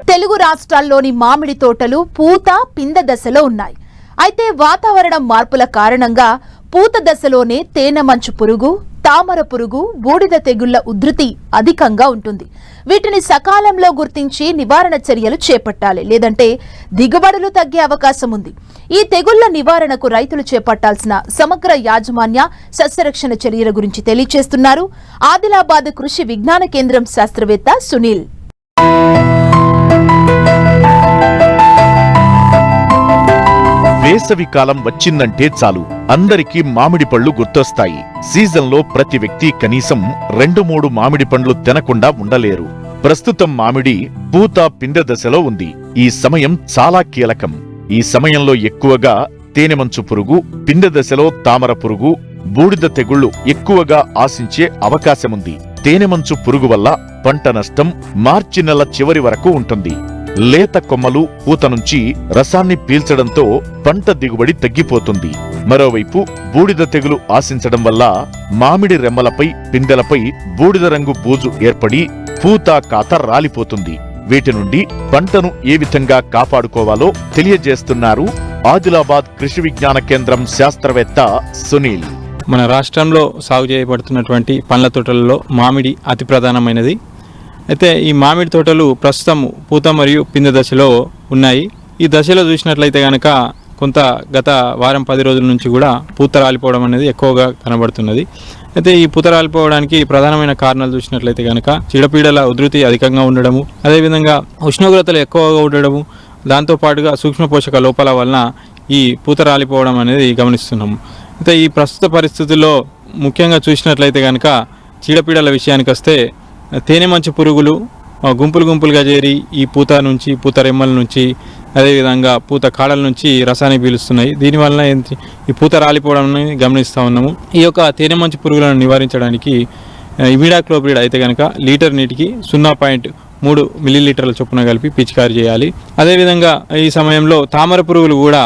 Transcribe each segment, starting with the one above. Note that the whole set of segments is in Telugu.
తెలుగు రాష్ట్రాల్లోని మామిడి తోటలు పూత పిందె దశలో ఉన్నాయి. అయితే వాతావరణం మార్పుల కారణంగా పూత దశలోనే తేనె మంచు పురుగు, తామర పురుగు, బూడిద తెగుళ్ల ఉధృతి అధికంగా ఉంటుంది. వీటిని సకాలంలో గుర్తించి నివారణ చర్యలు చేపట్టాలి, లేదంటే దిగుబడులు తగ్గే అవకాశం ఉంది. ఈ తెగుళ్ల నివారణకు రైతులు చేపట్టాల్సిన సమగ్ర యాజమాన్య సస్యరక్షణ చర్యల గురించి తెలియజేస్తున్నారు ఆదిలాబాద్ కృషి విజ్ఞాన కేంద్రం శాస్త్రవేత్త సునీల్. వేసవి కాలం వచ్చిందంటే చాలు అందరికీ మామిడి పళ్ళు గుర్తొస్తాయి. సీజన్లో ప్రతి వ్యక్తి కనీసం 2-3 మామిడి పండ్లు తినకుండా ఉండలేరు. ప్రస్తుతం మామిడి పూత పిందె దశలో ఉంది. ఈ సమయం చాలా కీలకం. ఈ సమయంలో ఎక్కువగా తేనెమంచు పురుగు, పిందె దశలో తామర పురుగు, బూడిద తెగుళ్లు ఎక్కువగా ఆశించే అవకాశముంది. తేనెమంచు పురుగు వల్ల పంట నష్టం మార్చి నెల చివరి వరకు ఉంటుంది. లేత కొమ్మలు పూత నుంచి రసాన్ని పీల్చడంతో పంట దిగుబడి తగ్గిపోతుంది. మరోవైపు బూడిద తెగులు ఆశించడం వల్ల మామిడి రెమ్మలపై, పిందెలపై బూడిద రంగు బూజు ఏర్పడి పూత కాత రాలిపోతుంది. వీటి నుండి పంటను ఏ విధంగా కాపాడుకోవాలో తెలియజేస్తున్నారు ఆదిలాబాద్ కృషి విజ్ఞాన కేంద్రం శాస్త్రవేత్త సునీల్. మన రాష్ట్రంలో సాగు చేయబడుతున్నటువంటి పండ్ల తోటలలో మామిడి అతి ప్రధానమైనది. అయితే ఈ మామిడి తోటలు ప్రస్తుతం పూత మరియు పిందె దశలో ఉన్నాయి. ఈ దశలో చూసినట్లయితే కనుక కొంత గత వారం 10 రోజుల నుంచి కూడా పూత రాలిపోవడం అనేది ఎక్కువగా కనబడుతున్నది. అయితే ఈ పూత రాలిపోవడానికి ప్రధానమైన కారణాలు చూసినట్లయితే కనుక చీడపీడల ఉధృతి అధికంగా ఉండడము, అదేవిధంగా ఉష్ణోగ్రతలు ఎక్కువగా ఉండడము, దాంతోపాటుగా సూక్ష్మ పోషక లోపాల వలన ఈ పూత రాలిపోవడం అనేది గమనిస్తున్నాము. అయితే ఈ ప్రస్తుత పరిస్థితుల్లో ముఖ్యంగా చూసినట్లయితే కనుక చీడపీడల విషయానికి వస్తే తేనె మంచు పురుగులు గుంపులు గుంపులుగా చేరి ఈ పూత నుంచి, పూత రెమ్మల నుంచి, అదేవిధంగా పూత కాడల నుంచి రసాన్ని పీలుస్తున్నాయి. దీనివల్ల ఈ పూత రాలిపోవడం గమనిస్తూ ఉన్నాము. ఈ యొక్క తేనె మంచు పురుగులను నివారించడానికి ఇమిడాక్లోప్రిడ్ అయితే కనుక లీటర్ నీటికి 0.3 మిల్లీలీటర్ల చొప్పున కలిపి పిచికారీ చేయాలి. అదేవిధంగా ఈ సమయంలో తామర పురుగులు కూడా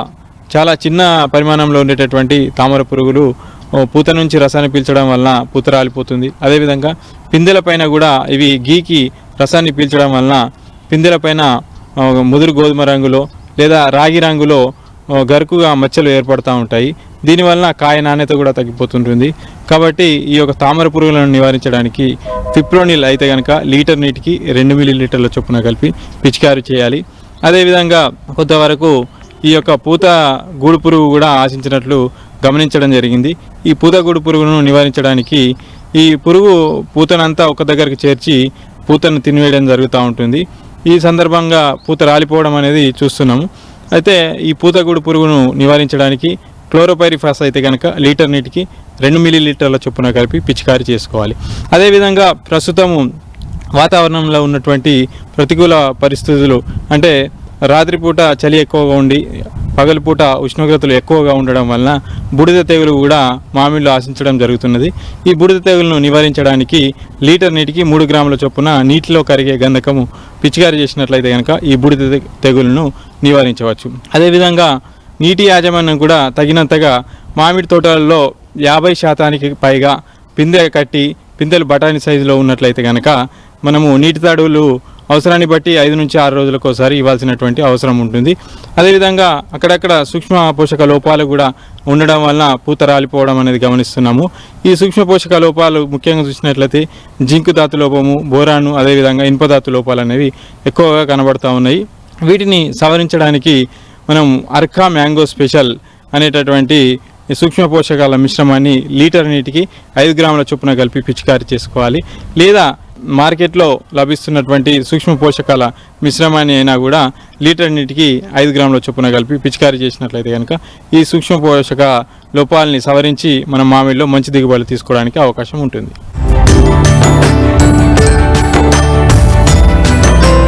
చాలా చిన్న పరిమాణంలో ఉండేటటువంటి తామర పురుగులు పూత నుంచి రసాన్ని పీల్చడం వలన పూత రాలిపోతుంది. అదేవిధంగా పిందెలపైన కూడా ఇవి గీకి రసాన్ని పీల్చడం వలన పిందెలపైన ముదురు గోధుమ రంగులో లేదా రాగి రంగులో గరుకుగా మచ్చలు ఏర్పడుతూ ఉంటాయి. దీనివలన కాయ నాణ్యత కూడా తగ్గిపోతుంటుంది. కాబట్టి ఈ యొక్క తామర పురుగులను నివారించడానికి ఫిప్రోనిల్ అయితే కనుక లీటర్ నీటికి 2 మిల్లీలీటర్ల చొప్పున కలిపి పిచికారీ చేయాలి. అదేవిధంగా కొంతవరకు ఈ యొక్క పూత గూడు పురుగు కూడా ఆశించినట్లు గమనించడం జరిగింది. ఈ పూత గూడు పురుగును నివారించడానికి ఈ పురుగు పూతనంతా ఒక దగ్గరికి చేర్చి పూతను తినివేయడం జరుగుతూ ఉంటుంది. ఈ సందర్భంగా పూత రాలిపోవడం అనేది చూస్తున్నాము. అయితే ఈ పూత గూడు పురుగును నివారించడానికి క్లోరోపైరిఫాస్ అయితే కనుక లీటర్ నీటికి 2 మిల్లీలీటర్ల చొప్పున కలిపి పిచికారీ చేసుకోవాలి. అదేవిధంగా ప్రస్తుతము వాతావరణంలో ఉన్నటువంటి ప్రతికూల పరిస్థితులు అంటే రాత్రిపూట చలి ఎక్కువగా ఉండి పగలుపూట ఉష్ణోగ్రతలు ఎక్కువగా ఉండడం వలన బూడిద తెగులు కూడా మామిడిలో ఆశించడం జరుగుతున్నది. ఈ బూడిద తెగులను నివారించడానికి లీటర్ నీటికి 3 గ్రాముల చొప్పున నీటిలో కరిగే గంధకము పిచికారీ చేసినట్లయితే కనుక ఈ బూడిద తెగులను నివారించవచ్చు. అదేవిధంగా నీటి యాజమాన్యం కూడా తగినంతగా మామిడి తోటలలో 50% పైగా పిందె కట్టి పిందెలు బఠానీ సైజులో ఉన్నట్లయితే కనుక మనము నీటి తడువులు అవసరాన్ని బట్టి 5 నుంచి 6 రోజులకు ఒకసారి ఇవ్వాల్సినటువంటి అవసరం ఉంటుంది. అదేవిధంగా అక్కడక్కడ సూక్ష్మ పోషక లోపాలు కూడా ఉండడం వలన పూత రాలిపోవడం అనేది గమనిస్తున్నాము. ఈ సూక్ష్మ పోషక లోపాలు ముఖ్యంగా చూసినట్లయితే జింకు ధాతు లోపము, బోరాను, అదేవిధంగా ఇనుప ధాతు లోపాలు అనేవి ఎక్కువగా కనబడుతూ ఉన్నాయి. వీటిని సవరించడానికి మనం అర్కా మ్యాంగో స్పెషల్ అనేటటువంటి సూక్ష్మ పోషకాల మిశ్రమాన్ని లీటర్ నీటికి 5 గ్రాముల చొప్పున కలిపి పిచికారీ చేసుకోవాలి. లేదా మార్కెట్లో లభిస్తున్నటువంటి సూక్ష్మ పోషకాల మిశ్రమాన్ని అయినా కూడా లీటర్ నీటికి 5 గ్రాముల చొప్పున కలిపి పిచికారీ చేసినట్లయితే కనుక ఈ సూక్ష్మ పోషక లోపాలని సవరించి మన మామిడిలో మంచి దిగుబడులు తీసుకోవడానికి అవకాశం ఉంటుంది.